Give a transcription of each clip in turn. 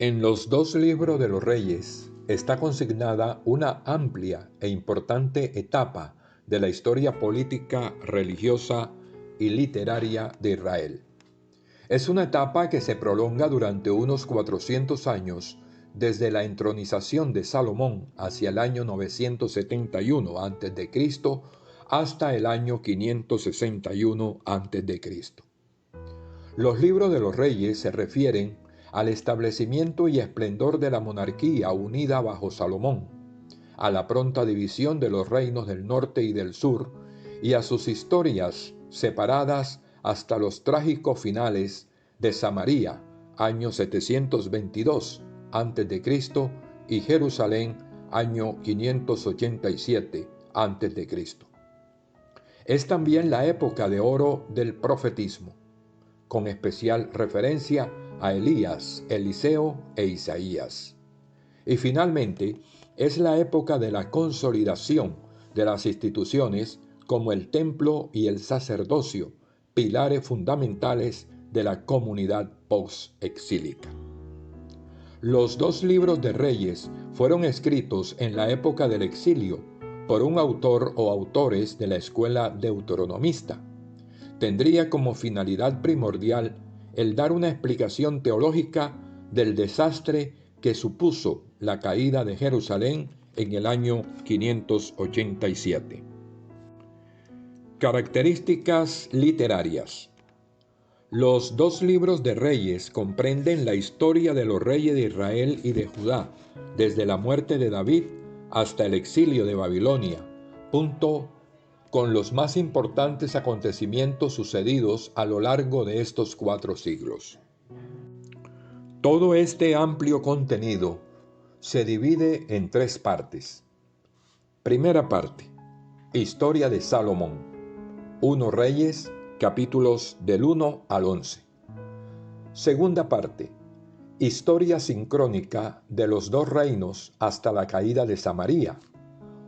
En los dos libros de los Reyes está consignada una amplia e importante etapa de la historia política, religiosa y literaria de Israel. Es una etapa que se prolonga durante unos 400 años desde la entronización de Salomón hacia el año 971 a.C. hasta el año 561 a.C. Los libros de los Reyes se refieren al establecimiento y esplendor de la monarquía unida bajo Salomón, a la pronta división de los reinos del norte y del sur, y a sus historias separadas hasta los trágicos finales de Samaria, año 722 a.C., y Jerusalén, año 587 a.C. Es también la época de oro del profetismo, con especial referencia a Elías, Eliseo e Isaías. Y finalmente, es la época de la consolidación de las instituciones como el templo y el sacerdocio, pilares fundamentales de la comunidad post-exílica. Los dos libros de Reyes fueron escritos en la época del exilio por un autor o autores de la escuela deuteronomista. Tendría como finalidad primordial el dar una explicación teológica del desastre que supuso la caída de Jerusalén en el año 587. Características literarias. Los dos libros de Reyes comprenden la historia de los reyes de Israel y de Judá, desde la muerte de David hasta el exilio de Babilonia, con los más importantes acontecimientos sucedidos a lo largo de estos 4 siglos. Todo este amplio contenido se divide en 3 partes. Primera parte: Historia de Salomón. 1 Reyes, capítulos del 1 al 11. Segunda parte: Historia sincrónica de los 2 reinos hasta la caída de Samaria.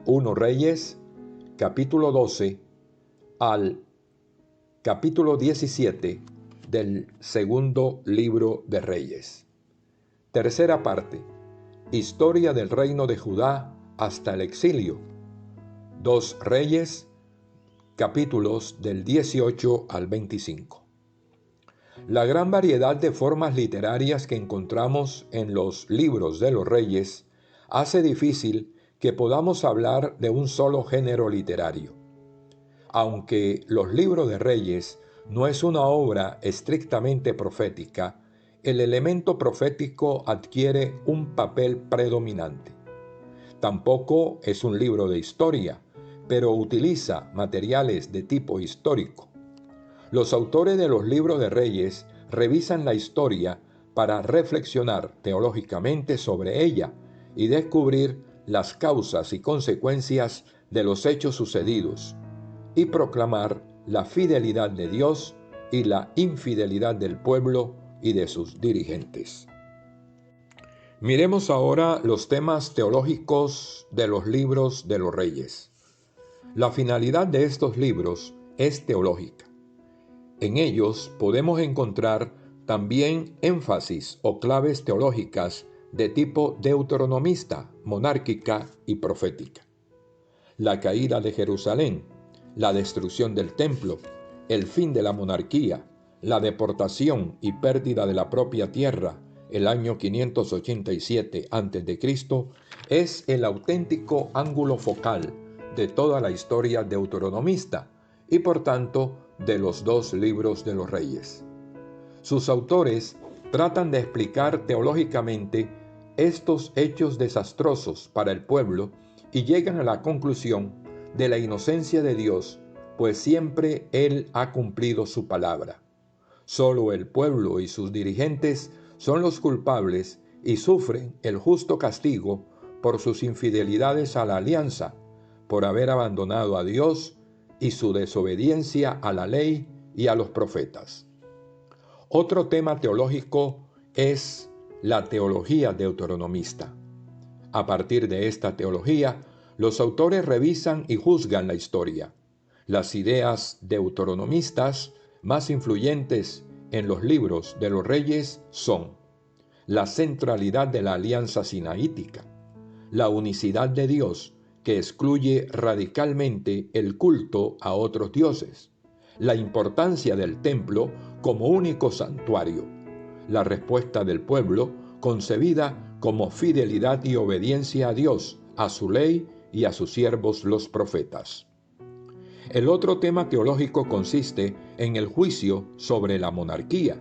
1 Reyes, capítulo 12 al capítulo 17 del segundo libro de Reyes. Tercera parte: Historia del reino de Judá hasta el exilio. 2 Reyes, capítulos del 18 al 25. La gran variedad de formas literarias que encontramos en los libros de los Reyes hace difícil que podamos hablar de un solo género literario. Aunque los libros de Reyes no es una obra estrictamente profética, el elemento profético adquiere un papel predominante. Tampoco es un libro de historia, pero utiliza materiales de tipo histórico. Los autores de los libros de Reyes revisan la historia para reflexionar teológicamente sobre ella y descubrir las causas y consecuencias de los hechos sucedidos, y proclamar la fidelidad de Dios y la infidelidad del pueblo y de sus dirigentes. Miremos ahora los temas teológicos de los libros de los Reyes. La finalidad de estos libros es teológica. En ellos podemos encontrar también énfasis o claves teológicas de tipo deuteronomista, monárquica y profética. La caída de Jerusalén, la destrucción del templo, el fin de la monarquía, la deportación y pérdida de la propia tierra, el año 587 a.C., es el auténtico ángulo focal de toda la historia deuteronomista y por tanto de los 2 libros de los Reyes. Sus autores tratan de explicar teológicamente estos hechos desastrosos para el pueblo y llegan a la conclusión de la inocencia de Dios, pues siempre Él ha cumplido su palabra. Solo el pueblo y sus dirigentes son los culpables y sufren el justo castigo por sus infidelidades a la alianza, por haber abandonado a Dios y su desobediencia a la ley y a los profetas. Otro tema teológico es la teología deuteronomista. A partir de esta teología, los autores revisan y juzgan la historia. Las ideas deuteronomistas más influyentes en los libros de los Reyes son: la centralidad de la alianza sinaítica, la unicidad de Dios que excluye radicalmente el culto a otros dioses, la importancia del templo como único santuario, la respuesta del pueblo concebida como fidelidad y obediencia a Dios, a su ley y a sus siervos los profetas. El otro tema teológico consiste en el juicio sobre la monarquía.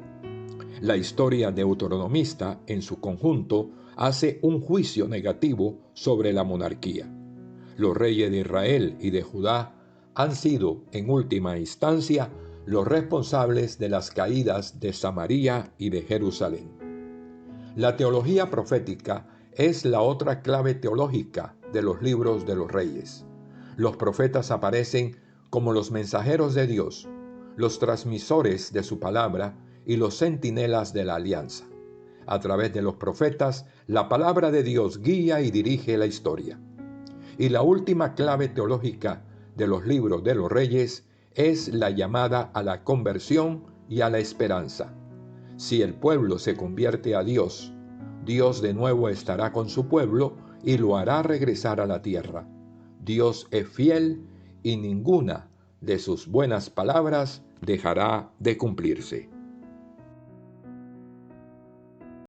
La historia deuteronomista, en su conjunto, hace un juicio negativo sobre la monarquía. Los reyes de Israel y de Judá han sido, en última instancia, los responsables de las caídas de Samaria y de Jerusalén. La teología profética es la otra clave teológica de los libros de los reyes. Los profetas aparecen como los mensajeros de Dios, los transmisores de su palabra y los centinelas de la alianza. A través de los profetas, la palabra de Dios guía y dirige la historia. Y la última clave teológica de los libros de los reyes es la llamada a la conversión y a la esperanza. Si el pueblo se convierte a Dios, Dios de nuevo estará con su pueblo y lo hará regresar a la tierra. Dios es fiel y ninguna de sus buenas palabras dejará de cumplirse.